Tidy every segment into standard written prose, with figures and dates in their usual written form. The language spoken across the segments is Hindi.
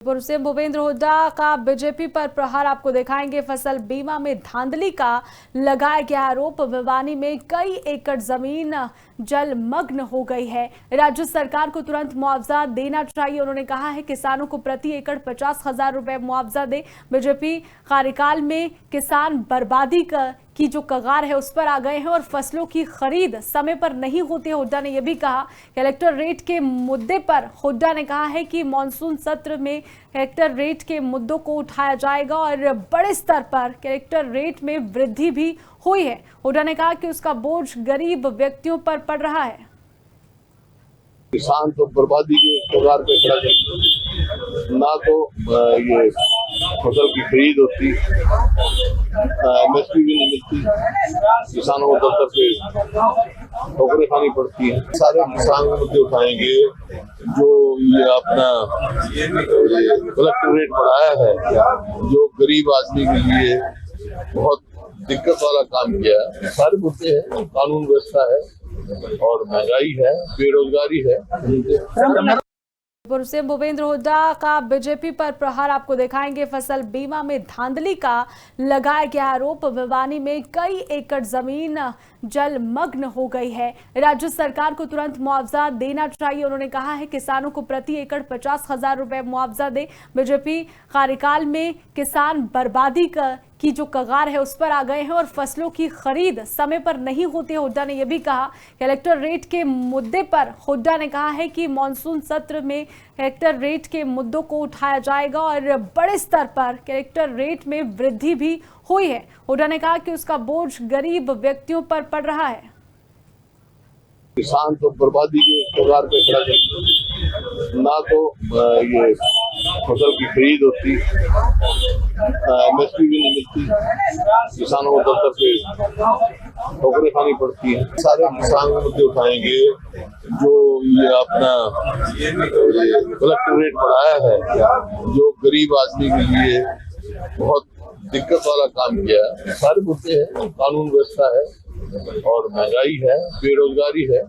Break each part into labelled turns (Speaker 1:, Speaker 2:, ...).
Speaker 1: पूर्व से भूपेंद्र हुड्डा का बीजेपी पर प्रहार आपको दिखाएंगे। फसल बीमा में धांधली का लगाया गया आरोप। भिवानी में कई एकड़ जमीन जलमग्न हो गई है। राज्य सरकार को तुरंत मुआवजा देना चाहिए। उन्होंने कहा है किसानों को प्रति एकड़ 50,000 रुपए मुआवजा दे। बीजेपी कार्यकाल में किसान बर्बादी की जो कगार है उस पर आ गए हैं और फसलों की खरीद समय पर नहीं होती। हुड्डा ने यह भी कहा कलेक्टर रेट के मुद्दे पर हुड्डा ने कहा है कि मानसून सत्र में कलेक्टर रेट के मुद्दों को उठाया जाएगा और बड़े स्तर पर कलेक्टर रेट में वृद्धि भी हुई है। हुड्डा ने कहा कि उसका बोझ गरीब व्यक्तियों पर पड़ रहा है।
Speaker 2: किसान तो बर्बादी के कगार पे खड़ा है, ना तो ये फसल की खरीद होती, एमएसपी भी नहीं मिलती, किसानों को दर पे ठोकरें खानी पड़ती हैं। सारे किसान मुद्दे उठाएंगे जो ये अपना कलेक्टर रेट बढ़ाया है, जो गरीब आदमी के लिए बहुत दिक्कत वाला काम किया है। सारे मुद्दे हैं, कानून व्यवस्था है और महंगाई है, बेरोजगारी है।
Speaker 1: पूर्व से भूपेंद्र हुड्डा का बीजेपी पर प्रहार आपको दिखाएंगे। फसल बीमा में धांधली का लगाया गया आरोप। भिवानी में कई एकड़ जमीन जलमग्न हो गई है। राज्य सरकार को तुरंत मुआवजा देना चाहिए। उन्होंने कहा है किसानों को प्रति एकड़ 50,000 रुपए मुआवजा दे। बीजेपी कार्यकाल में किसान बर्बादी की जो कगार है उस पर आ गए हैं और फसलों की खरीद समय पर नहीं होती। हुड्डा ने यह भी कहा कलेक्टर रेट के मुद्दे पर हुड्डा ने कहा है कि मानसून सत्र में कलेक्टर रेट के मुद्दों को उठाया जाएगा और बड़े स्तर पर कलेक्टर रेट में वृद्धि भी हुई है। हुड्डा ने कहा कि उसका बोझ गरीब व्यक्तियों पर पड़ रहा है।
Speaker 2: किसान तो बर्बादी के कगार पे खड़ा है, ना तो ये फसल की खरीद होती, एमएसपी भी नहीं मिलती, किसानों को दर पे ठोकरें खानी पड़ती हैं। सारे किसान मुद्दे उठाएंगे जो ये अपना कलेक्टर रेट बढ़ाया है, जो गरीब आदमी के लिए बहुत दिक्कत वाला काम किया है। सारे मुद्दे हैं, कानून व्यवस्था है और महंगाई है, बेरोजगारी है।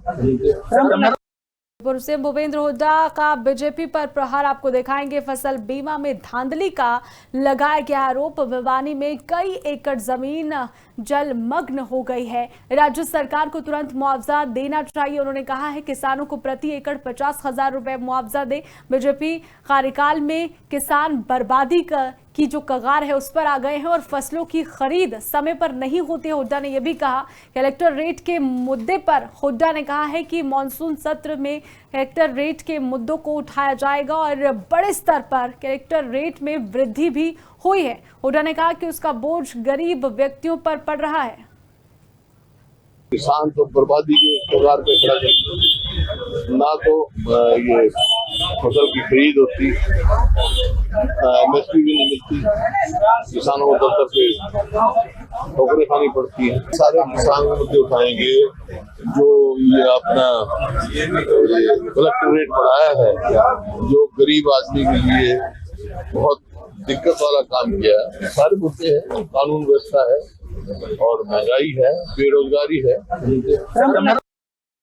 Speaker 1: पूर्व से भूपेंद्र हुड्डा का बीजेपी पर प्रहार आपको दिखाएंगे। फसल बीमा में धांधली का लगाया गया आरोप। भिवानी में कई एकड़ जमीन जलमग्न हो गई है। राज्य सरकार को तुरंत मुआवजा देना चाहिए। उन्होंने कहा है किसानों को प्रति एकड़ 50,000 रुपए मुआवजा दे। बीजेपी कार्यकाल में किसान बर्बादी की जो कगार है उस पर आ गए हैं और फसलों की खरीद समय पर नहीं होती। हुड्डा ने यह भी कहा कलेक्टर रेट के मुद्दे पर हुड्डा ने कहा है कि मानसून सत्र में कलेक्टर रेट के मुद्दों को उठाया जाएगा और बड़े स्तर पर कलेक्टर रेट में वृद्धि भी हुई है। हुड्डा ने कहा कि उसका बोझ गरीब व्यक्तियों पर पड़ रहा है।
Speaker 2: किसान तो बर्बादी के कगार पे खड़ा है, ना तो ये फसल की खरीद होती, एमएसपी भी नहीं मिलती, किसानों को दर पे ठोकरें खानी पड़ती हैं। सारे किसान मुद्दे उठाएंगे जो ये अपना कलेक्टर रेट बढ़ाया है, जो गरीब आदमी के लिए बहुत दिक्कत वाला काम किया है। सारे मुद्दे हैं, कानून व्यवस्था है और महंगाई है, बेरोजगारी है।